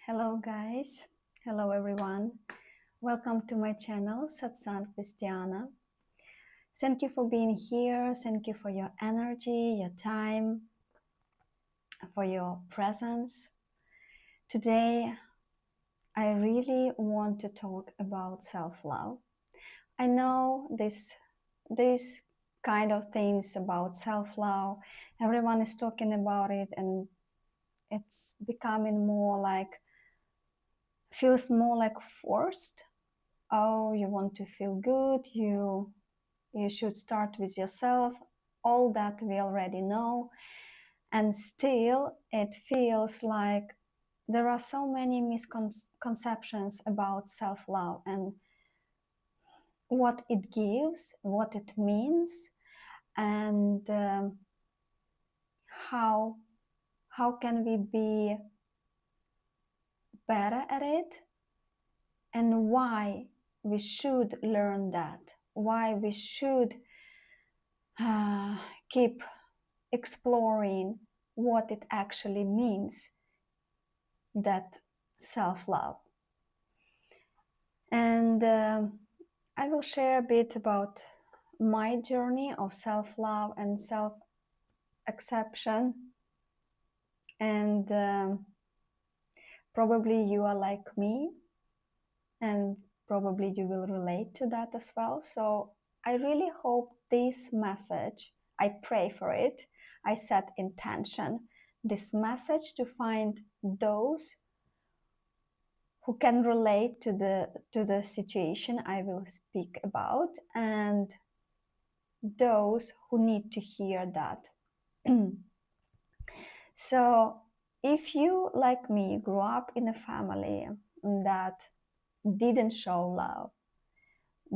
Hello, guys. Hello, everyone. Welcome to my channel, Satsang with Tiana. Thank you for being here. Thank you for your energy, your time, for your presence. Today, I really want to talk about self-love. I know this kind of things about self-love. Everyone is talking about it, and it's becoming feels more like forced. Oh, you want to feel good, you should start with yourself. All that we already know, and still it feels like there are so many misconceptions about self-love and what it gives, what it means, and how can we be better at it, and why we should learn that, why we should keep exploring what it actually means, that self-love. And I will share a bit about my journey of self-love and self-acceptance. And probably you are like me, and probably you will relate to that as well. So I really hope this message, I pray for it, I set intention, this message to find those who can relate to the situation I will speak about, and those who need to hear that. So if you, like me, grew up in a family that didn't show love,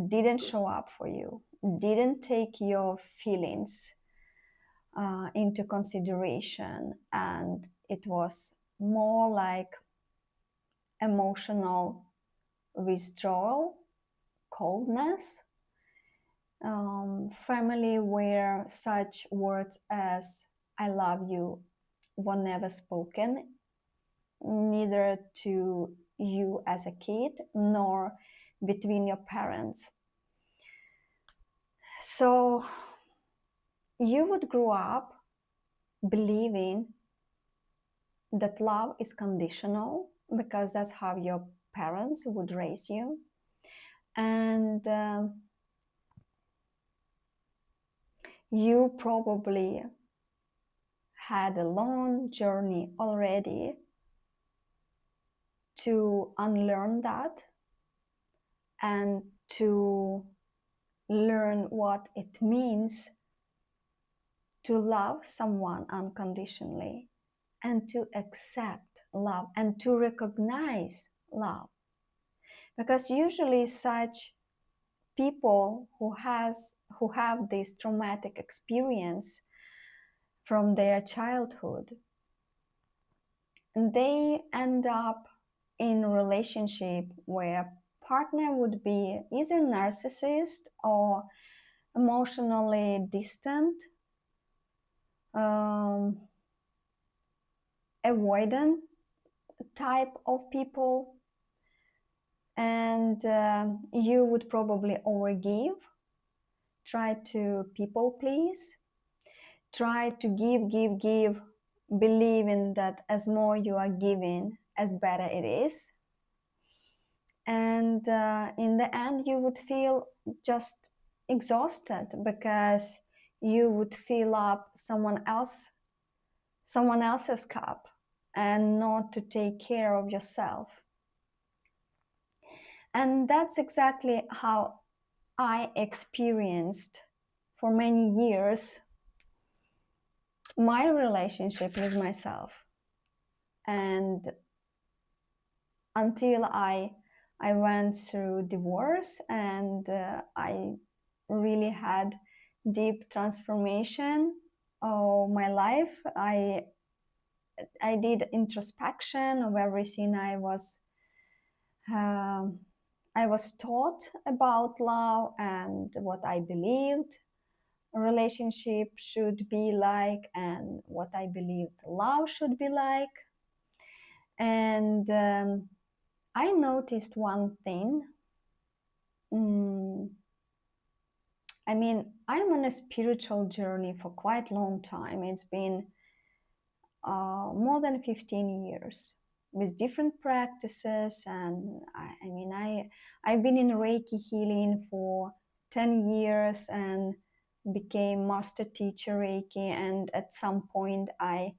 didn't show up for you, didn't take your feelings into consideration, and it was more like emotional withdrawal, coldness, family where such words as "I love you" were never spoken, neither to you as a kid nor between your parents. So you would grow up believing that love is conditional because that's how your parents would raise you. And you probably had a long journey already to unlearn that and to learn what it means to love someone unconditionally, and to accept love and to recognize love. Because usually such people who have this traumatic experience from their childhood, they end up in a relationship where partner would be either narcissist or emotionally distant, avoidant type of people, and you would probably overgive, try to people please, try to give, believing that as more you are giving, as better it is. And in the end, you would feel just exhausted because you would fill up someone else's cup and not to take care of yourself. And that's exactly how I experienced for many years my relationship with myself. And until I went through divorce, and I really had deep transformation of my life. I did introspection of everything I was taught about love and what I believed a relationship should be like and what I believed love should be like. And I noticed one thing. Mm, I mean, I'm on a spiritual journey for quite a long time. It's been more than 15 years with different practices. And I've been in Reiki healing for 10 years and became master teacher Reiki. And at some point, I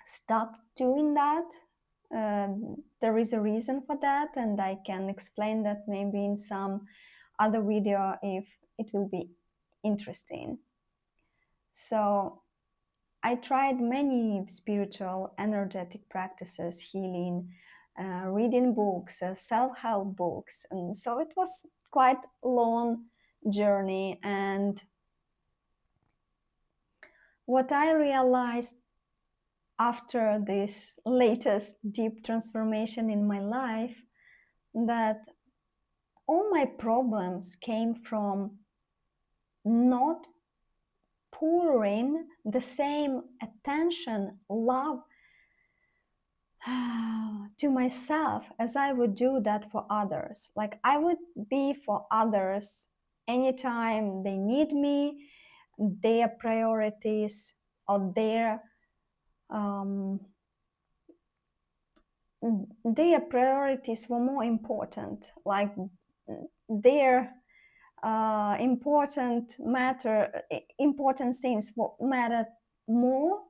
stopped doing that. There is a reason for that, and I can explain that maybe in some other video if it will be interesting. So I tried many spiritual, energetic practices, healing, reading books, self-help books, and so it was quite a long journey. And what I realized after this latest deep transformation in my life, that all my problems came from not pouring the same attention, love to myself as I would do that for others. Like I would be for others anytime they need me, their priorities or um, their priorities were more important. Like their important things mattered more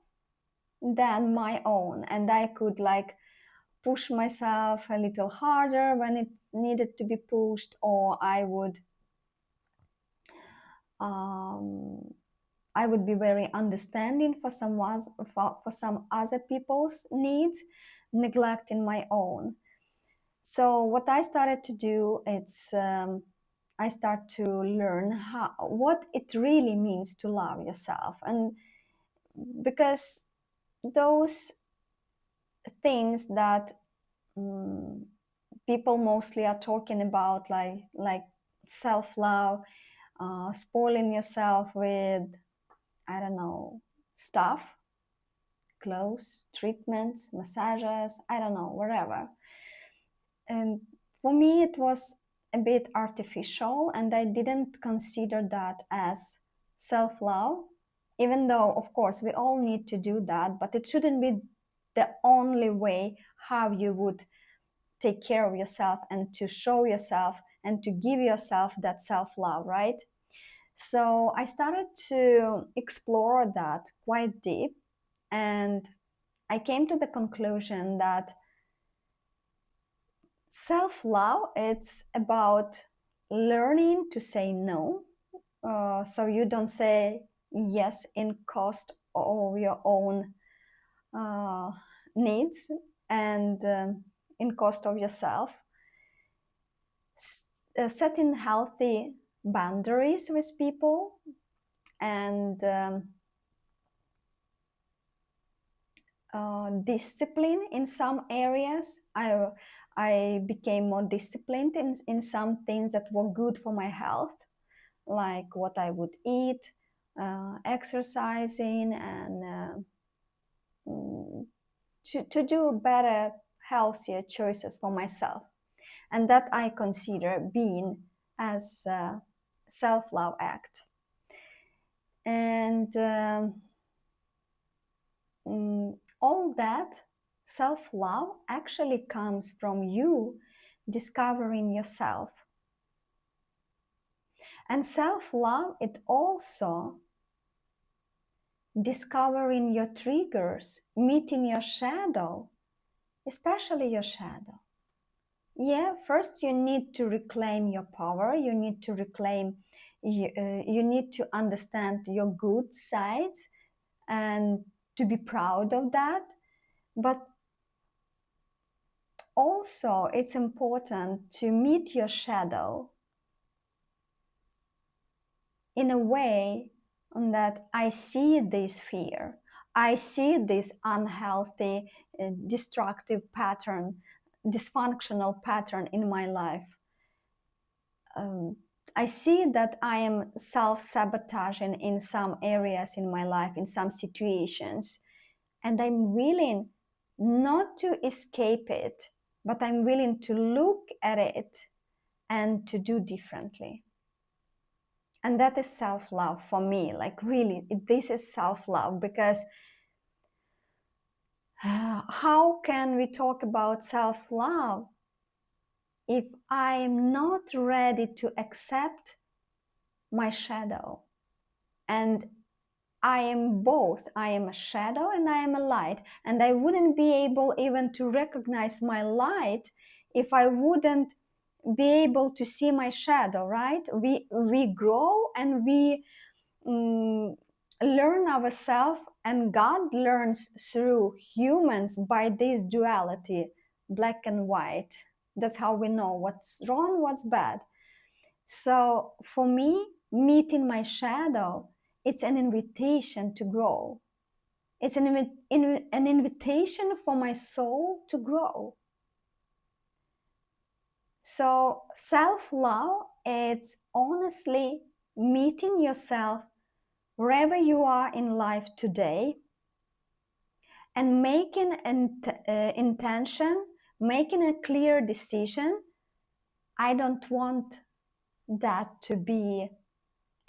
than my own, and I could like push myself a little harder when it needed to be pushed, or I would be very understanding for some other people's needs, neglecting my own. So what I started to do, I start to learn what it really means to love yourself, and because those things that people mostly are talking about, like self-love, spoiling yourself with, I don't know, stuff, clothes, treatments, massages, I don't know, wherever. And for me, it was a bit artificial, and I didn't consider that as self-love, even though, of course, we all need to do that, but it shouldn't be the only way how you would take care of yourself and to show yourself and to give yourself that self-love, right? So I started to explore that quite deep, and I came to the conclusion that self-love, it's about learning to say no, so you don't say yes in cost of your own needs, and in cost of yourself. Setting healthy boundaries with people, and discipline in some areas. I became more disciplined in some things that were good for my health, like what I would eat, exercising, and to do better, healthier choices for myself. And that I consider being as a self-love act. And all that self-love actually comes from you discovering yourself. And self-love, it also discovering your triggers, meeting your shadow, especially your shadow. Yeah, first you need to reclaim your power. You need to reclaim, you need to understand your good sides and to be proud of that. But also it's important to meet your shadow in a way that I see this fear, I see this unhealthy, destructive pattern, dysfunctional pattern in my life. I see that I am self-sabotaging in some areas in my life, in some situations, and I'm willing not to escape it, but I'm willing to look at it and to do differently. And that is self-love for me. Like really, this is self-love, because how can we talk about self-love if I'm not ready to accept my shadow? And I am both. I am a shadow and I am a light. And I wouldn't be able even to recognize my light if I wouldn't be able to see my shadow, right? We grow and we learn ourselves, and God learns through humans by this duality, black and white. That's how we know what's wrong, what's bad. So for me, meeting my shadow, it's an invitation to grow. It's an invitation for my soul to grow. So self-love, it's honestly meeting yourself wherever you are in life today and making an intention, making a clear decision. I don't want that to be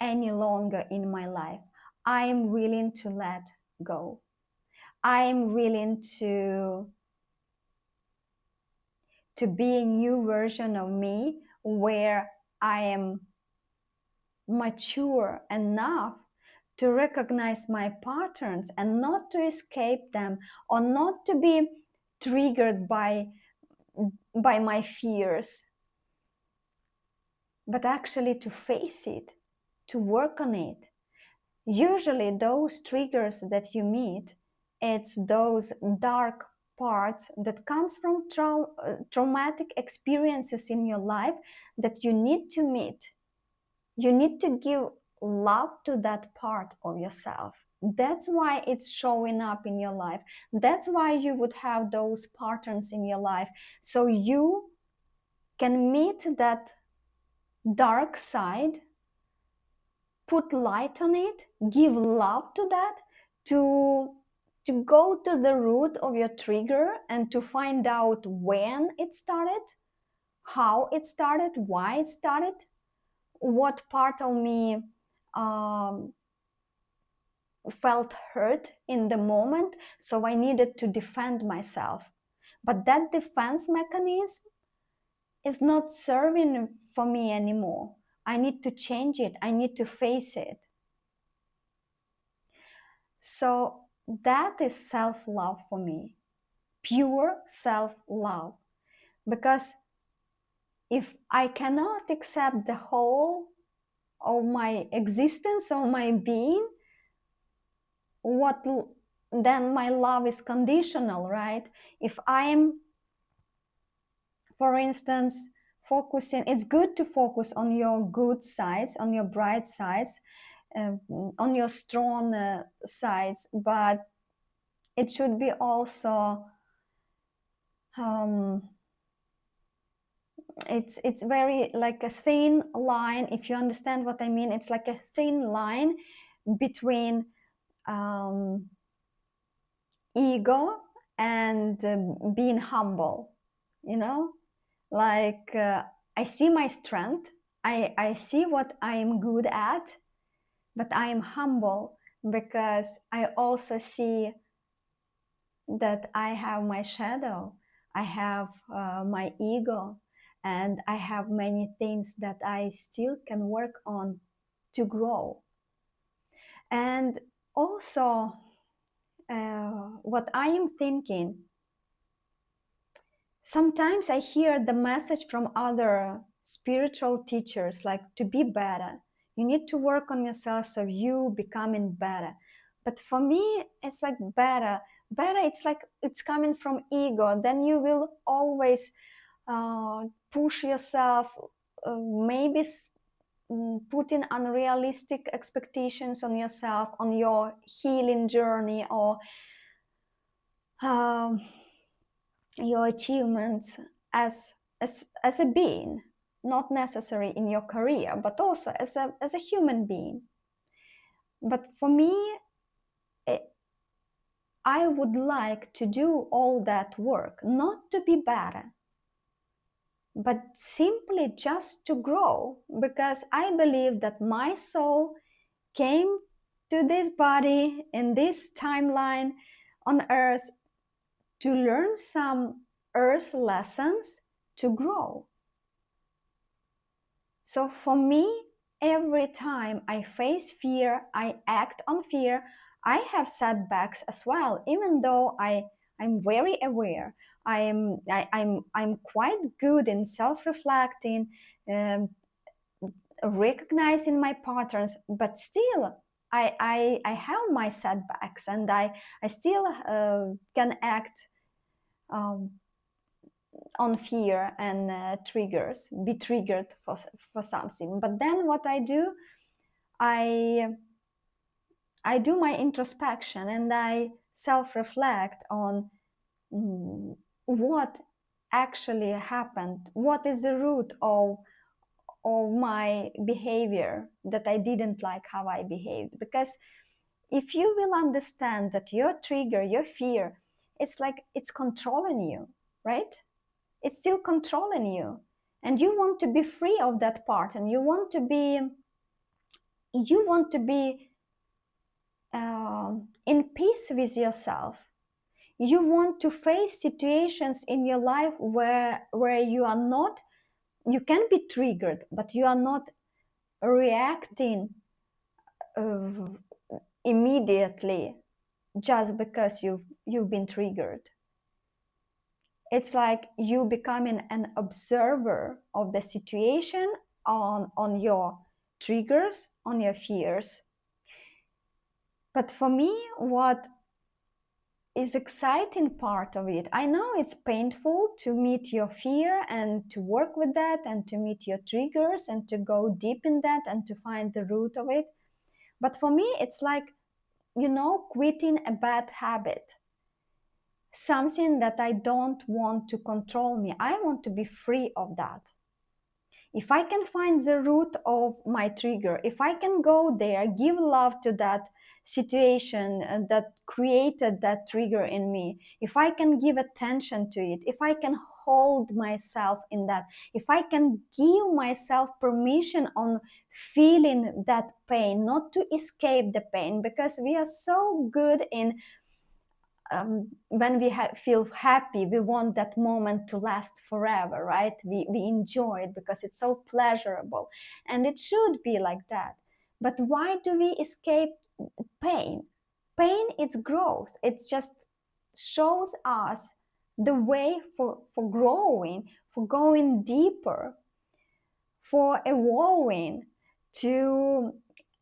any longer in my life. I am willing to let go. I am willing to be a new version of me where I am mature enough to recognize my patterns and not to escape them, or not to be triggered by my fears, but actually to face it, to work on it. Usually those triggers that you meet, it's those dark parts that comes from traumatic experiences in your life that you need to meet. You need to give love to that part of yourself. That's why it's showing up in your life. That's why you would have those patterns in your life. So you can meet that dark side, put light on it, give love to that, to go to the root of your trigger and to find out when it started, how it started, why it started, what part of me felt hurt in the moment, so I needed to defend myself. But that defense mechanism is not serving for me anymore. I need to change it. I need to face it. So that is self-love for me, pure self-love. Because if I cannot accept the whole of my existence, of my being, then my love is conditional, right? If I am, for instance, focusing, it's good to focus on your good sides, on your bright sides, on your strong sides, but it should be also it's very like a thin line, if you understand what I mean. It's like a thin line between ego and being humble, you know, like I see my strength, I see what I am good at, but I am humble because I also see that I have my shadow, I have my ego, and I have many things that I still can work on to grow. And also, what I am thinking, sometimes I hear the message from other spiritual teachers, like to be better. You need to work on yourself so you becoming better. But for me, it's like better. Better, it's like it's coming from ego. Then you will always push yourself, maybe putting unrealistic expectations on yourself, on your healing journey, or your achievements as a being, not necessary in your career, but also as a human being. But for me, I would like to do all that work, not to be better, but simply just to grow, because I believe that my soul came to this body in this timeline on earth to learn some earth lessons to grow. So for me, every time I face fear, I act on fear, I have setbacks as well, even though I'm very aware. I'm quite good in self-reflecting, um, recognizing my patterns, but still I have my setbacks, and I still can act um, on fear and triggers, be triggered for something. But then what I do, I I do my introspection and I self-reflect on what actually happened, what is the root of my behavior that I didn't like how I behaved. Because if you will understand that your trigger, your fear, it's like it's controlling you, right? It's still controlling you. And you want to be free of that part, and you want to be in peace with yourself. You want to face situations in your life where you can be triggered, but you are not reacting uh, immediately just because you've been triggered. It's like you becoming an observer of the situation, on your triggers, on your fears. But for me, what is exciting part of it, I know it's painful to meet your fear and to work with that and to meet your triggers and to go deep in that and to find the root of it. But for me, it's like, quitting a bad habit, something that I don't want to control me. I want to be free of that. If I can find the root of my trigger, if I can go there, give love to that situation that created that trigger in me, if I can give attention to it, if I can hold myself in that, if I can give myself permission on feeling that pain, not to escape the pain, because we are so good in when we feel happy, we want that moment to last forever, right? We enjoy it because it's so pleasurable, and it should be like that. But why do we escape pain? Pain, it's growth. It just shows us the way for growing, for going deeper, for evolving, to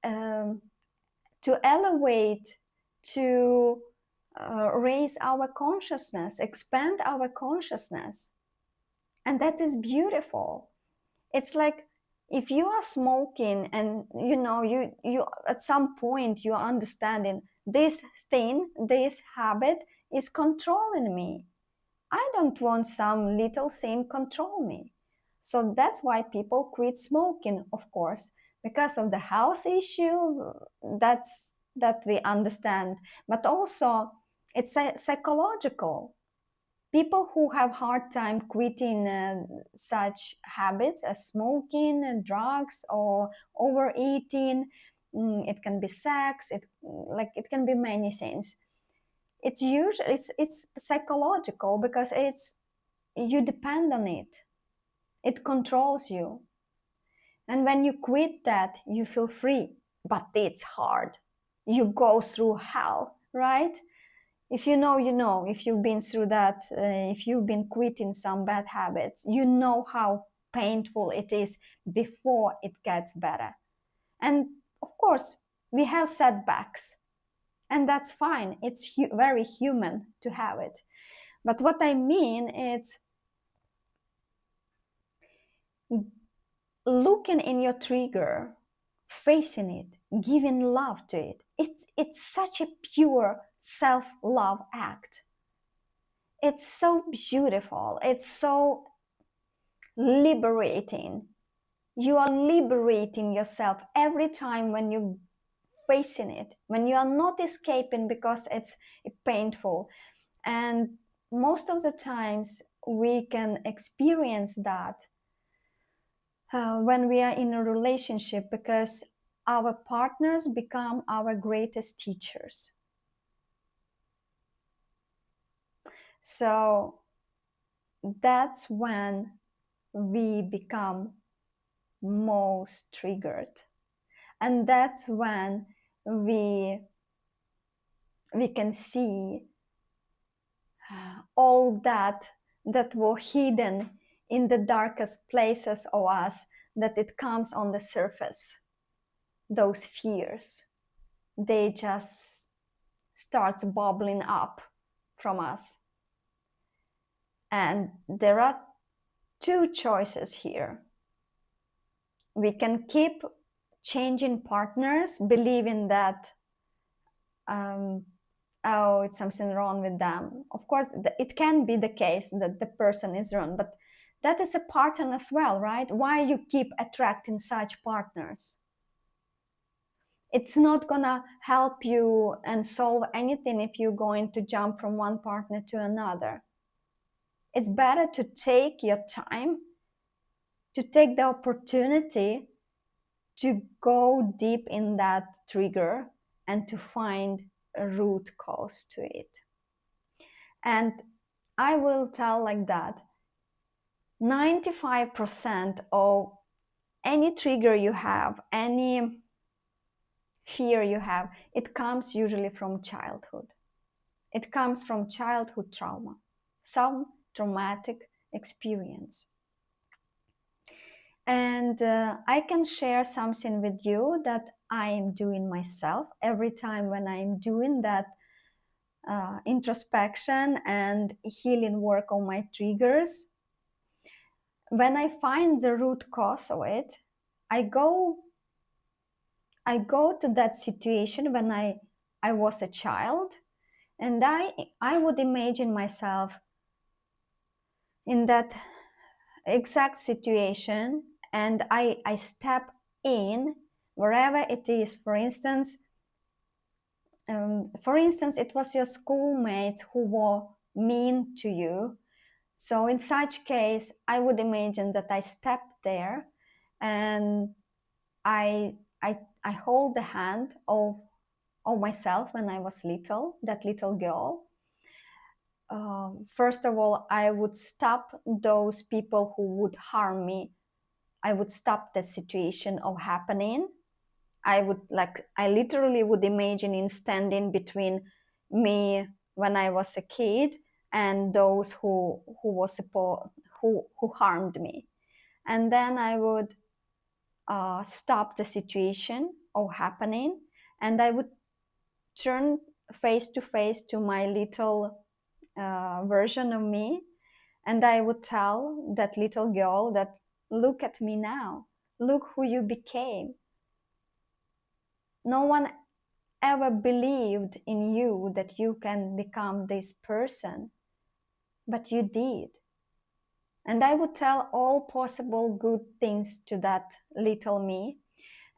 um, to elevate, to raise our consciousness, expand our consciousness. And that is beautiful. It's like if you are smoking and you at some point you're understanding this thing, this habit is controlling me. I don't want some little thing control me. So that's why people quit smoking, of course, because of the health issue. That we understand, but also it's psychological. People who have hard time quitting such habits as smoking and drugs or overeating, it can be sex, it can be many things. It's usually it's psychological, because it's you depend on it. It controls you. And when you quit that, you feel free, but it's hard. You go through hell, right? If you know, if you've been through that, if you've been quitting some bad habits, you know how painful it is before it gets better. And of course, we have setbacks, and that's fine. It's very human to have it. But what I mean is looking in your trigger, facing it, giving love to it. It's such a pure self-love act. It's so beautiful. It's so liberating. You are liberating yourself every time when you facing it, when you are not escaping because it's painful. And most of the times we can experience that when we are in a relationship, because our partners become our greatest teachers. So that's when we become most triggered, and that's when we can see all that were hidden in the darkest places of us, that it comes on the surface. Those fears, they just start bubbling up from us. And there are two choices here. We can keep changing partners, believing that oh, it's something wrong with them. Of course, it can be the case that the person is wrong, but that is a pattern as well, right? Why you keep attracting such partners? It's not gonna help you and solve anything if you're going to jump from one partner to another. It's better to take your time, to take the opportunity to go deep in that trigger and to find a root cause to it. And I will tell like that 95% of any trigger you have, any fear you have, it comes usually from childhood. It comes from childhood trauma, some traumatic experience. And I can share something with you that I am doing myself every time when I'm doing that introspection and healing work on my triggers. When I find the root cause of it, I go to that situation when I was a child, and I would imagine myself in that exact situation, and I step in wherever it is. For instance, it was your schoolmates who were mean to you. So in such case, I would imagine that I step there and I hold the hand of myself when I was little, that little girl. First of all, I would stop those people who would harm me. I would stop the situation of happening. I literally would imagine in standing between me when I was a kid and those who harmed me. And then I would stop the situation of happening, and I would turn face to face to my little version of me, and I would tell that little girl that, look at me now, look who you became. No one ever believed in you that you can become this person, but you did. And I would tell all possible good things to that little me,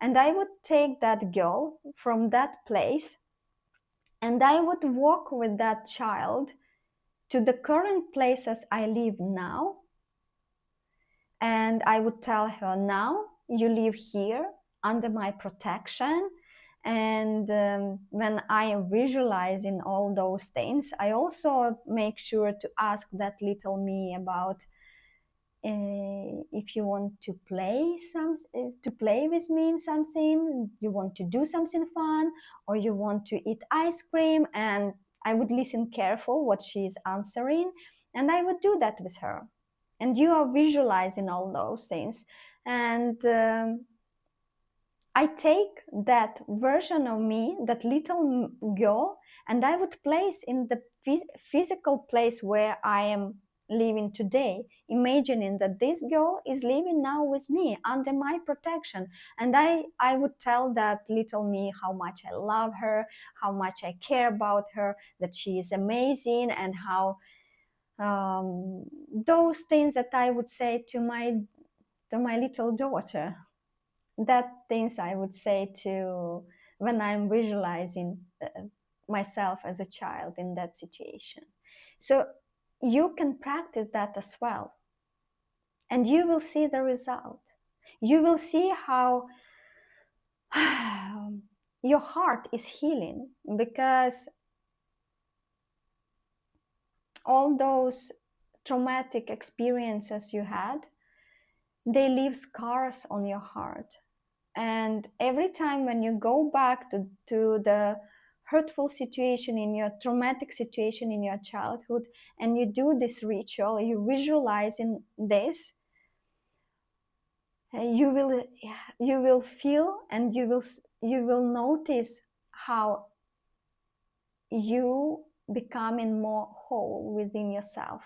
and I would take that girl from that place, and I would walk with that child to the current places I live now. And I would tell her, now you live here under my protection. And when I am visualizing all those things, I also make sure to ask that little me about if you want to play with me in something, you want to do something fun, or you want to eat ice cream. And I would listen careful what she is answering, and I would do that with her. And you are visualizing all those things. And I take that version of me, that little girl, and I would place in the physical place where I am living today, imagining that this girl is living now with me under my protection. And I would tell that little me how much I love her, how much I care about her, that she is amazing, and how those things that I would say to my little daughter, that things I would say to when I'm visualizing myself as a child in that situation. So you can practice that as well, and you will see the result. You will see how your heart is healing, because all those traumatic experiences you had, they leave scars on your heart. And every time when you go back to the hurtful situation in your traumatic situation in your childhood, and you do this ritual, you visualize in this, you will feel, and you will notice how you becoming more whole within yourself.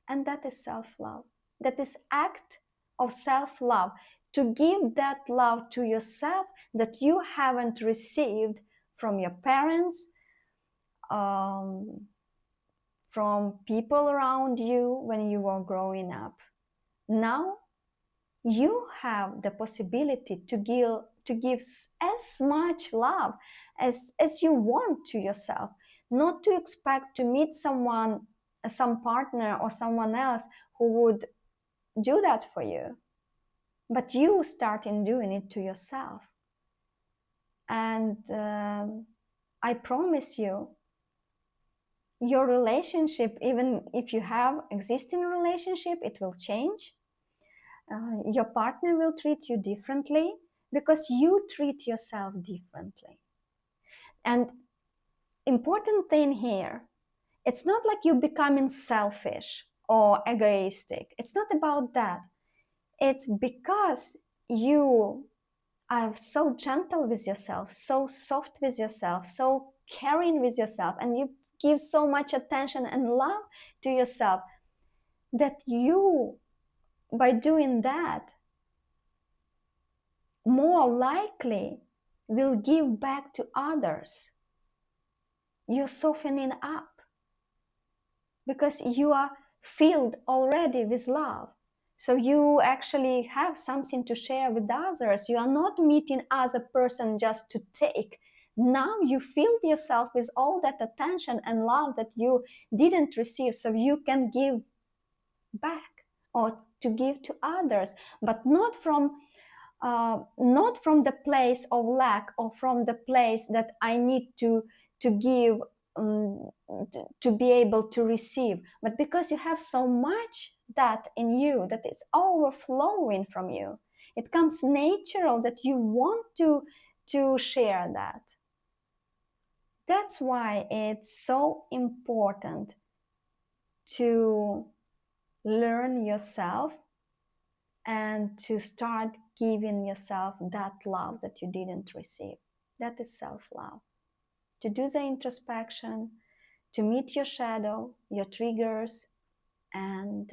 And that is self-love. That is act of self-love, to give that love to yourself that you haven't received from your parents, from people around you when you were growing up. Now you have the possibility to give as much love as you want to yourself, not to expect to meet someone, some partner or someone else who would do that for you, but you start in doing it to yourself. And I promise you, your relationship, even if you have existing relationship, it will change. Your partner will treat you differently because you treat yourself differently. And important thing here, it's not like you becoming selfish or egoistic. It's not about that. It's because you are so gentle with yourself, so soft with yourself, so caring with yourself, and you give so much attention and love to yourself, that you, by doing that, more likely will give back to others. You're softening up because you are filled already with love. So you actually have something to share with others. You are not meeting other person just to take. Now you filled yourself with all that attention and love that you didn't receive, so you can give back or to give to others, but not from the place of lack or from the place that I need to give, to be able to receive, but because you have so much that in you that it's overflowing from you. It comes natural that you want to share that. That's why it's so important to learn yourself and to start giving yourself that love that you didn't receive. That is self-love. To do the introspection, to meet your shadow, your triggers, and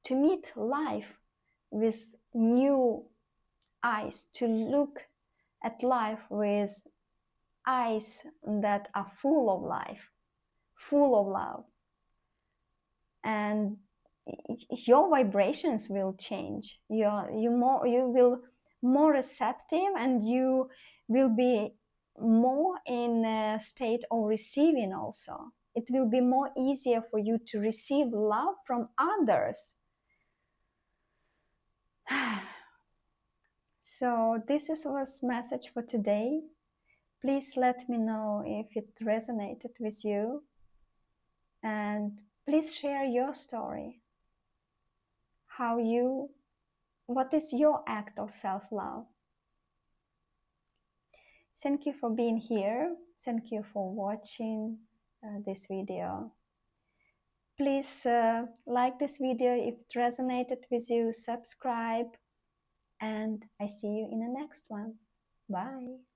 to meet life with new eyes, to look at life with eyes that are full of life, full of love. And your vibrations will change. You will more receptive, and you will be more in a state of receiving also. It will be more easier for you to receive love from others. So this was message for today. Please let me know if it resonated with you, and please share your story. What is your act of self-love? Thank you for being here. Thank you for watching this video. Please like this video if it resonated with you, subscribe, and I see you in the next one. Bye.